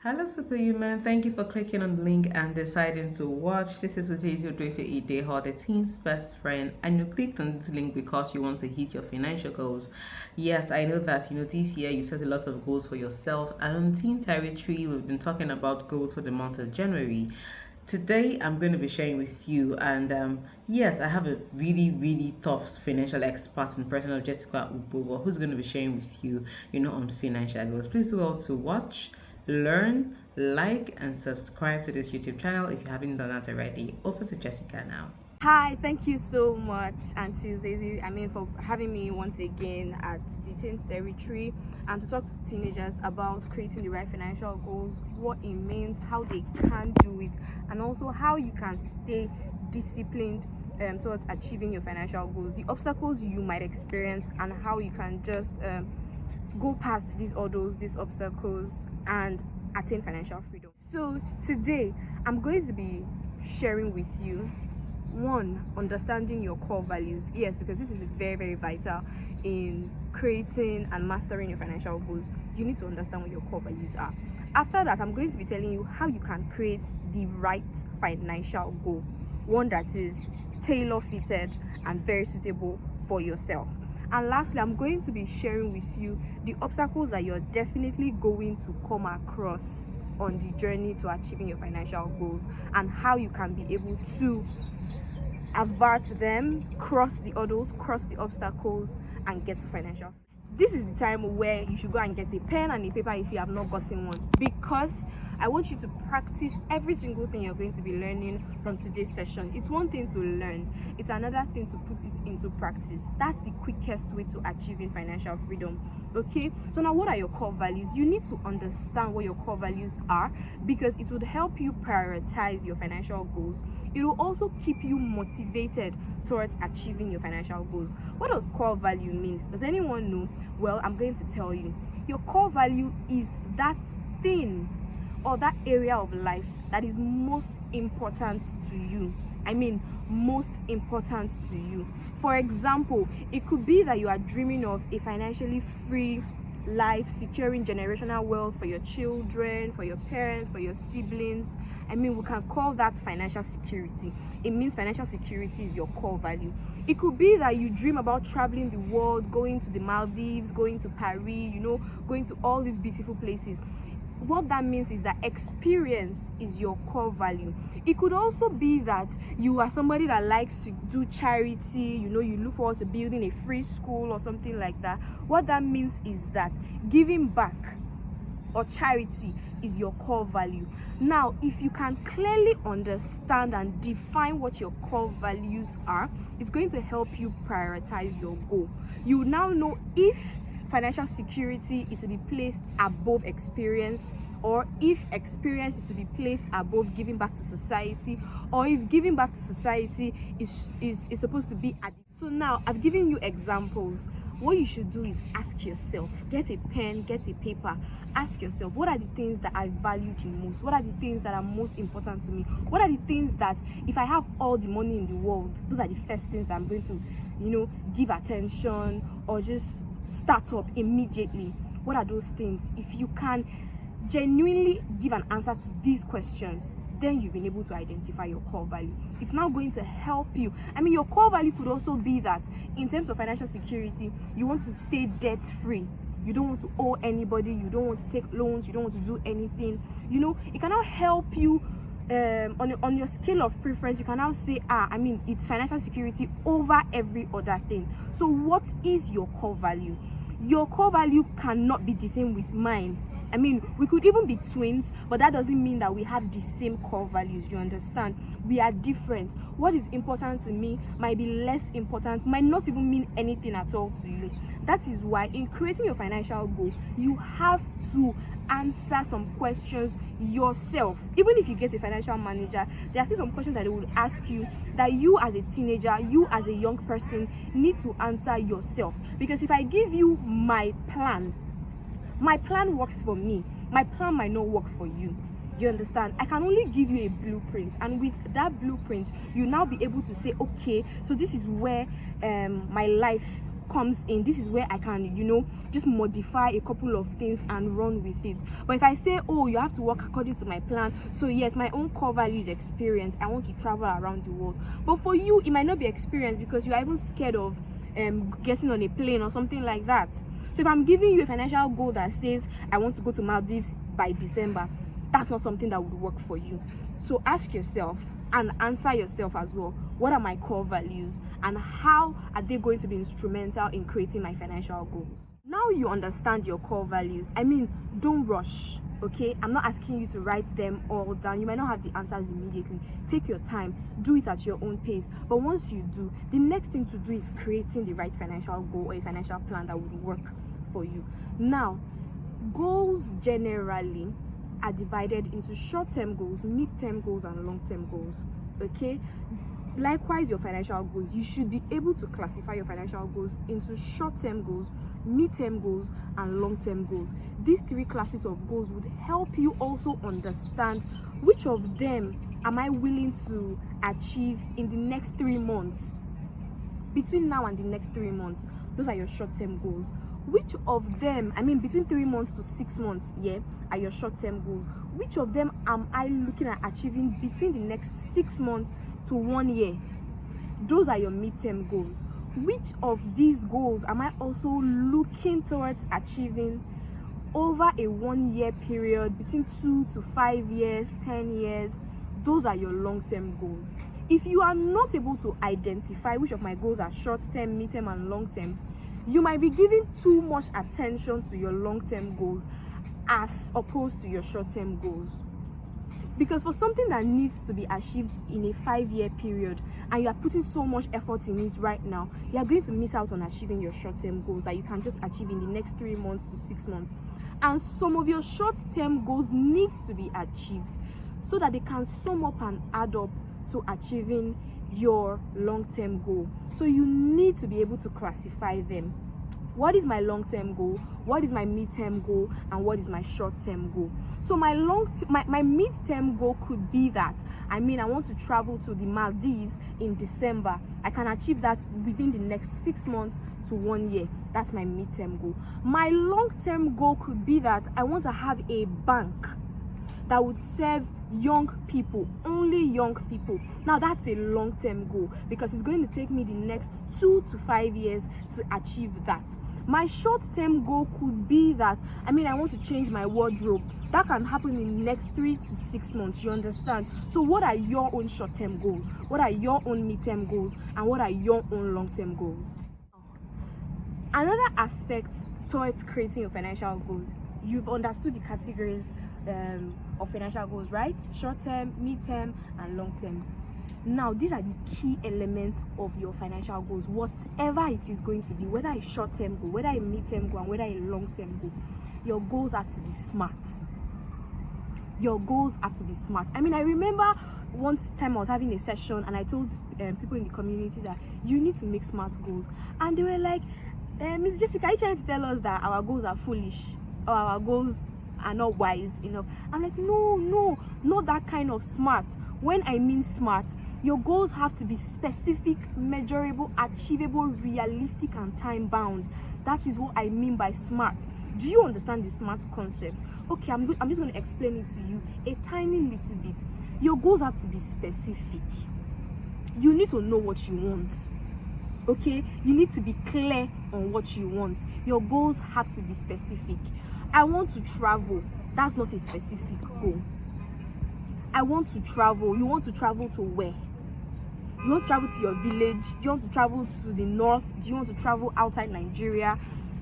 Hello, Superhuman. Thank you for clicking on the link and deciding to watch. This is Uzizi Odoife Ideho, the teen's best friend, and you clicked on this link because you want to hit your financial goals. Yes, I know that this year you set a lot of goals for yourself, and on Teen Territory, we've been talking about goals for the month of January. Today, I'm going to be sharing with you, and yes, I have a really tough financial expert in person of Jessica Ubogo, who's going to be sharing with you, on financial goals. Please do well to watch, learn, like, and subscribe to this YouTube channel if you haven't done that already. Over to Jessica now. Hi, thank you so much, Auntie Zazie. For having me once again at the Teens Territory and to talk to teenagers about creating the right financial goals, what it means, how they can do it, and also how you can stay disciplined towards achieving your financial goals, the obstacles you might experience, and how you can just go past these obstacles and attain financial freedom. So today, I'm going to be sharing with you one, understanding your core values. Yes, because this is very vital in creating and mastering your financial goals. You need to understand what your core values are. After that, I'm going to be telling you how you can create the right financial goal, one that is tailor fitted and very suitable for yourself. And lastly, I'm going to be sharing with you the obstacles that you're definitely going to come across on the journey to achieving your financial goals and how you can be able to avert them, cross the hurdles, cross the obstacles, and get to financial. This is the time where you should go and get a pen and a paper if you have not gotten one, because I want you to practice every single thing you're going to be learning from today's session. It's one thing to learn, it's another thing to put it into practice. That's the quickest way to achieving financial freedom. Okay, so now what are your core values? You need to understand what your core values are, because it would help you prioritize your financial goals. It will also keep you motivated towards achieving your financial goals. What does core value mean? Does anyone know? Well, I'm going to tell you. Your core value is that thing or that area of life that is most important to you. Most important to you. For example, it could be that you are dreaming of a financially free life, securing generational wealth for your children, for your parents, for your siblings. We can call that financial security. It means financial security is your core value. It could be that you dream about traveling the world, going to the Maldives, going to Paris, going to all these beautiful places. What that means is that experience is your core value. It could also be that you are somebody that likes to do charity, you look forward to building a free school or something like that. What that means is that giving back or charity is your core value. Now, if you can clearly understand and define what your core values are, it's going to help you prioritize your goal. You now know if financial security is to be placed above experience, or if experience is to be placed above giving back to society, or if giving back to society is supposed to be at. So now I've given you examples. What you should do is ask yourself, get a pen, get a paper, ask yourself, what are the things that I value the most? What are the things that are most important to me? What are the things that if I have all the money in the world, those are the first things that I'm going to give attention or just start up immediately? What are those things? If you can genuinely give an answer to these questions, then you've been able to identify your core value. It's now going to help you. Your core value could also be that in terms of financial security, you want to stay debt free. You don't want to owe anybody, you don't want to take loans, you don't want to do anything. It can now help you on your scale of preference. You can now say, it's financial security over every other thing. So what is your core value? Your core value cannot be the same with mine. We could even be twins, but that doesn't mean that we have the same core values. You understand? We are different. What is important to me might be less important, might not even mean anything at all to you. That is why in creating your financial goal, you have to answer some questions yourself. Even if you get a financial manager, there are still some questions that they will ask you that you as a teenager, you as a young person need to answer yourself. Because if I give you my plan works for me, my plan might not work for you. You understand? I can only give you a blueprint, and with that blueprint you now be able to say, okay, so this is where my life comes in, this is where I can, just modify a couple of things and run with it. But if I say, oh, you have to work according to my plan, so yes, my own core value is experience. I want to travel around the world. But for you, it might not be experience because you are even scared of getting on a plane or something like that. So if I'm giving you a financial goal that says I want to go to Maldives by December, that's not something that would work for you. So ask yourself and answer yourself as well, what are my core values and how are they going to be instrumental in creating my financial goals? Now you understand your core values. Don't rush, okay? I'm not asking you to write them all down. You might not have the answers immediately. Take your time, do it at your own pace. But once you do, the next thing to do is creating the right financial goal or a financial plan that would work for you. Now, goals generally are divided into short-term goals, mid-term goals, and long-term goals, okay? Likewise, your financial goals, you should be able to classify your financial goals into short-term goals, mid-term goals, and long-term goals. These three classes of goals would help you also understand which of them am I willing to achieve in the next 3 months. Between now and the next 3 months, those are your short-term goals. Which of them, between 3 months to 6 months, are your short-term goals? Which of them am I looking at achieving between the next 6 months to 1 year? Those are your mid-term goals. Which of these goals am I also looking towards achieving over a 1 year period, between 2 to 5 years, 10 years? Those are your long-term goals. If you are not able to identify which of my goals are short-term, mid-term, and long-term, you might be giving too much attention to your long-term goals as opposed to your short-term goals. Because for something that needs to be achieved in a 5-year period and you are putting so much effort in it right now, you are going to miss out on achieving your short-term goals that you can just achieve in the next 3 months to 6 months. And some of your short-term goals needs to be achieved so that they can sum up and add up to achieving your long-term goal. So you need to be able to classify them. What is my long-term goal? What is my mid-term goal? And what is my short-term goal? So my mid-term goal could be that I want to travel to the Maldives in December. I can achieve that within the next 6 months to 1 year. That's my mid-term goal. My long-term goal could be that I want to have a bank that would serve young people, only young people. Now that's a long-term goal because it's going to take me the next 2 to 5 years to achieve that. My short-term goal could be that I want to change my wardrobe. That can happen in the next 3 to 6 months. You understand? So what are your own short-term goals? What are your own mid-term goals? And what are your own long-term goals? Another aspect towards creating your financial goals, you've understood the categories of financial goals, right? Short-term, mid-term, and long-term. Now, these are the key elements of your financial goals, whatever it is going to be, whether a short-term goal, whether a mid-term goal, and whether a long-term goal. Your goals have to be smart. Your goals have to be smart. I remember one time I was having a session and I told people in the community that you need to make smart goals, and they were like, Ms. Jessica, are you trying to tell us that our goals are foolish or our goals are not wise enough? I'm like, no, not that kind of smart. When I mean smart, your goals have to be specific, measurable, achievable, realistic, and time bound. That is what I mean by smart. Do you understand the SMART concept? Okay, I'm just going to explain it to you a tiny little bit. Your goals have to be specific. You need to know what you want. Okay, you need to be clear on what you want. Your goals have to be specific. I want to travel. That's not a specific goal. I want to travel. You want to travel to where? You want to travel to your village? Do you want to travel to the north? Do you want to travel outside Nigeria?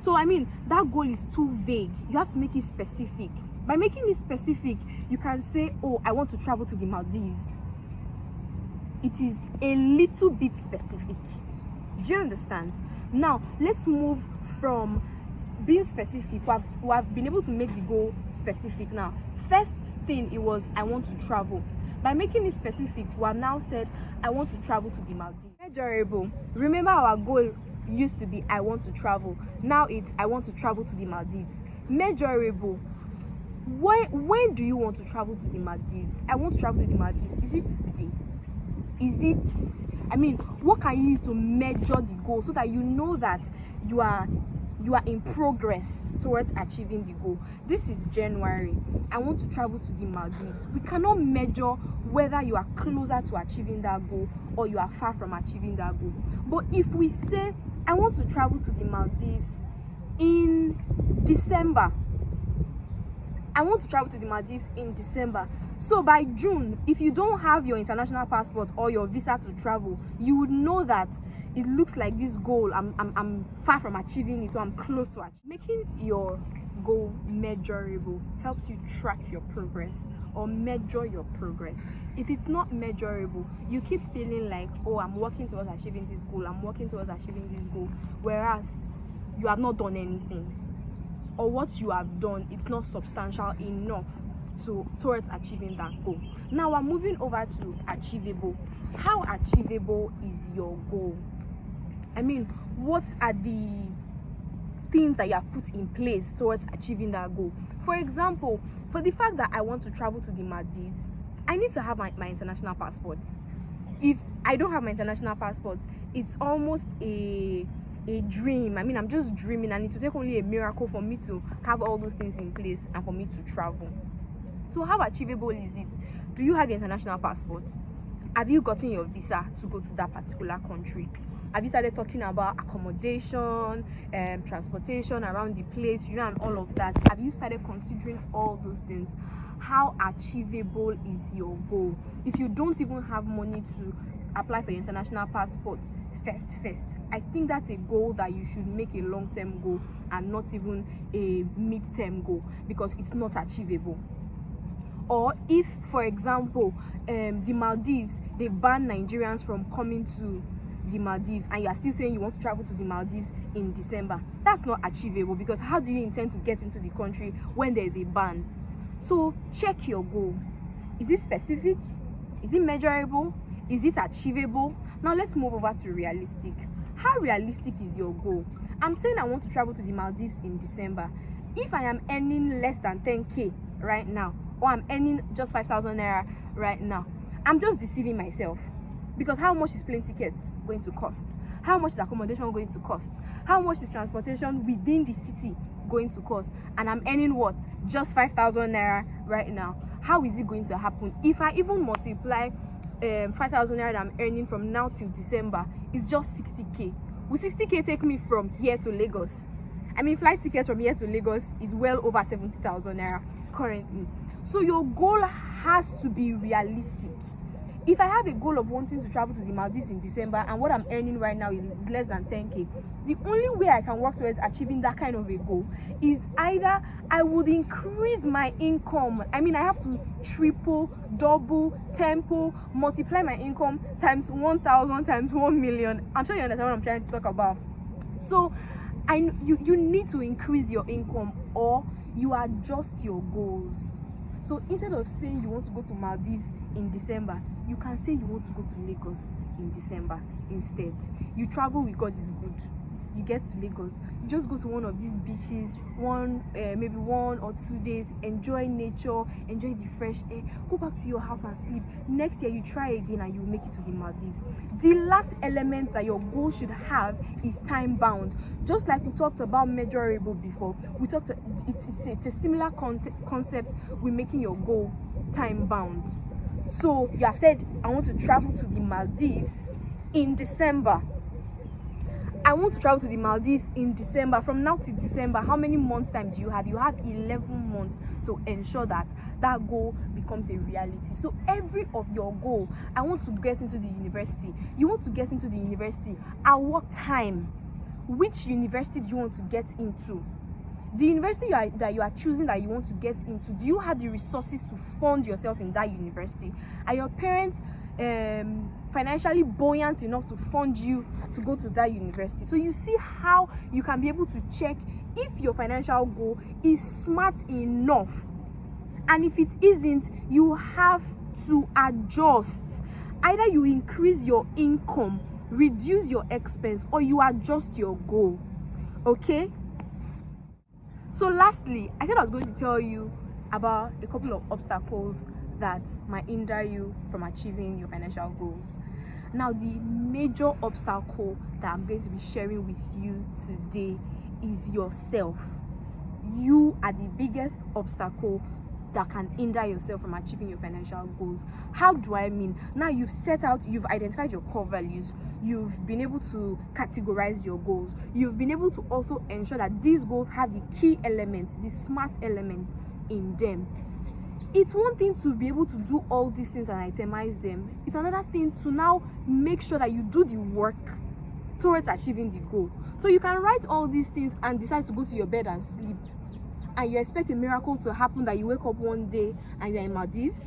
So that goal is too vague. You have to make it specific. By making it specific, you can say, oh, I want to travel to the Maldives. It is a little bit specific. Do you understand? Now, let's move from being specific. We have been able to make the goal specific now. First thing, it was, I want to travel. By making it specific, we have now said, I want to travel to the Maldives. Measurable. Remember, our goal used to be, I want to travel. Now it's, I want to travel to the Maldives. Measurable. When do you want to travel to the Maldives? I want to travel to the Maldives. Is it today? Is it, what can you use to measure the goal so that you know that you are in progress towards achieving the goal. This is January. I want to travel to the Maldives. We cannot measure whether you are closer to achieving that goal or you are far from achieving that goal. But if we say I want to travel to the Maldives in December, I want to travel to the Maldives in December. So by June, if you don't have your international passport or your visa to travel, you would know that it looks like this goal, I'm far from achieving it, or I'm close to achieving. Making your goal measurable helps you track your progress or measure your progress. If it's not measurable, you keep feeling like, oh, I'm working towards achieving this goal, I'm working towards achieving this goal, whereas you have not done anything, or what you have done, it's not substantial enough towards achieving that goal. Now we're moving over to achievable. How achievable is your goal? I mean, what are the things that you have put in place towards achieving that goal? For example, for the fact that I want to travel to the Maldives, I need to have my international passport. If I don't have my international passport, it's almost a dream. I mean, I'm just dreaming, and it will take only a miracle for me to have all those things in place and for me to travel. So how achievable is it? Do you have your international passport? Have you gotten your visa to go to that particular country? Have you started talking about accommodation, transportation around the place, and all of that? Have you started considering all those things? How achievable is your goal? If you don't even have money to apply for your international passport first, I think that's a goal that you should make a long-term goal and not even a mid-term goal, because it's not achievable. Or if, for example, the Maldives, they ban Nigerians from coming to the Maldives, and you are still saying you want to travel to the Maldives in December, that's not achievable, because how do you intend to get into the country when there is a ban? So check your goal. Is it specific? Is it measurable? Is it achievable? Now let's move over to realistic. How realistic is your goal? I'm saying I want to travel to the Maldives in December. If I am earning less than 10k right now, or I'm earning just 5,000 naira right now, I'm just deceiving myself. Because how much is plane tickets going to cost? How much is accommodation going to cost? How much is transportation within the city going to cost? And I'm earning what? Just 5,000 naira right now. How is it going to happen? If I even multiply 5,000 naira that I'm earning from now till December, it's just 60k. Will 60k take me from here to Lagos? I mean, flight tickets from here to Lagos is well over 70,000 naira currently. So your goal has to be realistic. If I have a goal of wanting to travel to the Maldives in December, and what I'm earning right now is less than 10k, the only way I can work towards achieving that kind of a goal is either I would increase my income. I mean, I have to triple, double, temple, multiply my income times 1,000 times 1 million. I'm sure you understand what I'm trying to talk about. So you need to increase your income, or you adjust your goals. So instead of saying you want to go to Maldives in December, you can say you want to go to Lagos in December instead. You travel with God is good. You get to Lagos, you just go to one of these beaches, maybe 1 or 2 days, enjoy nature, enjoy the fresh air, go back to your house and sleep. Next year you try again and you make it to the Maldives. The last element that your goal should have is time bound. Just like we talked about measurable before, it's a similar concept with making your goal time bound. So you have said, I want to travel to the Maldives in December. I want to travel to the Maldives in December. From now to December, how many months time do you have? You have 11 months to ensure that that goal becomes a reality. So every of your goal, I want to get into the university. You want to get into the university. At what time? Which university do you want to get into? The university that you are choosing, that you want to get into, do you have the resources to fund yourself in that university? Are your parents financially buoyant enough to fund you to go to that university? So you see how you can be able to check if your financial goal is smart enough, and if it isn't, you have to adjust. Either you increase your income, reduce your expense, or you adjust your goal. Okay, so lastly, I said I was going to tell you about a couple of obstacles that might hinder you from achieving your financial goals. Now, the major obstacle that I'm going to be sharing with you today is yourself. You are the biggest obstacle that can hinder yourself from achieving your financial goals. How do I mean? Now you've identified your core values, you've been able to categorize your goals, you've been able to also ensure that these goals have the key elements, the smart elements in them. It's one thing to be able to do all these things and itemize them. It's another thing to now make sure that you do the work towards achieving the goal. So you can write all these things and decide to go to your bed and sleep, and you expect a miracle to happen, that you wake up one day and you're in Maldives,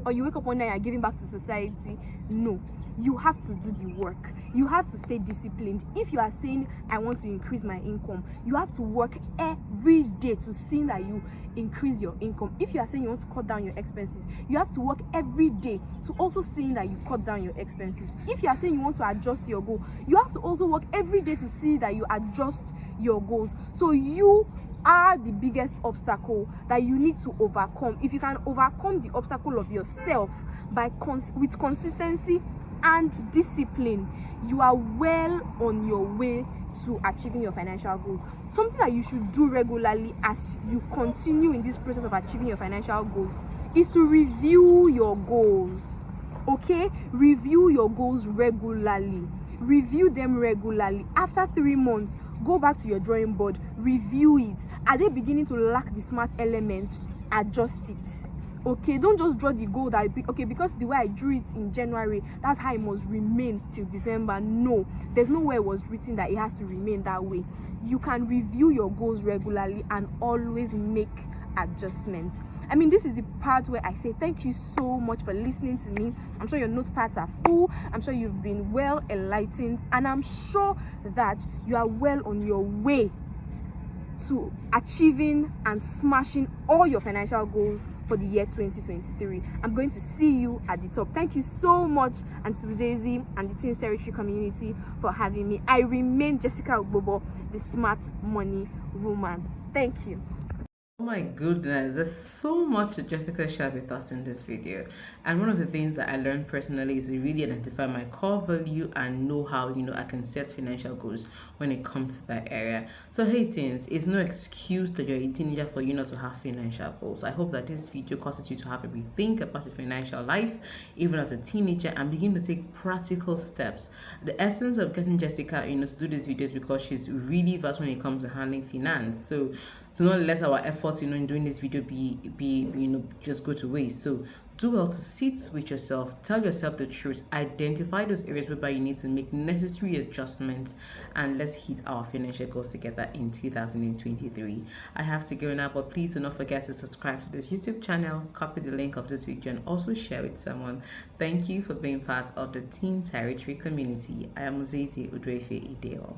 or you wake up one day and you're giving back to society. No, you have to do the work. You have to stay disciplined. If you are saying, I want to increase my income, you have to work every day to see that you increase your income. If you are saying you want to cut down your expenses, you have to work every day to also see that you cut down your expenses. If you are saying you want to adjust your goal, you have to also work every day to see that you adjust your goals. So you are the biggest obstacle that you need to overcome. If you can overcome the obstacle of yourself with consistency and discipline, you are well on your way to achieving your financial goals. Something that you should do regularly as you continue in this process of achieving your financial goals is to review your goals. Okay, review your goals regularly. Review them regularly. After 3 months, go back to your drawing board, review it. Are they beginning to lack the smart elements? Adjust it. Okay, don't just draw the goal that because the way I drew it in January, that's how it must remain till December. No, there's nowhere it was written that it has to remain that way. You can review your goals regularly and always make adjustments. I mean, this is the part where I say thank you so much for listening to me. I'm sure your notepads are full. I'm sure you've been well enlightened, and I'm sure that you are well on your way to achieving and smashing all your financial goals for the year 2023. I'm going to see you at the top. Thank you so much, Auntie Uzezi and the Teens Territory community, for having me. I remain Jessica Ogbobo, the smart money woman. Thank you. Oh my goodness, there's so much that Jessica shared with us in this video. And one of the things that I learned personally is to really identify my core value and know how, I can set financial goals when it comes to that area. So hey teens, it's no excuse that you're a teenager for you not to have financial goals. I hope that this video causes you to have a rethink about your financial life, even as a teenager, and begin to take practical steps. The essence of getting Jessica, to do these videos because she's really versed when it comes to handling finance. So do not let our efforts, in doing this video be just go to waste. So do well to sit with yourself, tell yourself the truth, identify those areas whereby you need to make necessary adjustments, and let's hit our financial goals together in 2023. I have to go now, but please do not forget to subscribe to this YouTube channel, copy the link of this video, and also share with someone. Thank you for being part of the Teen Territory community. I am Uzezi Udrefe Ideo.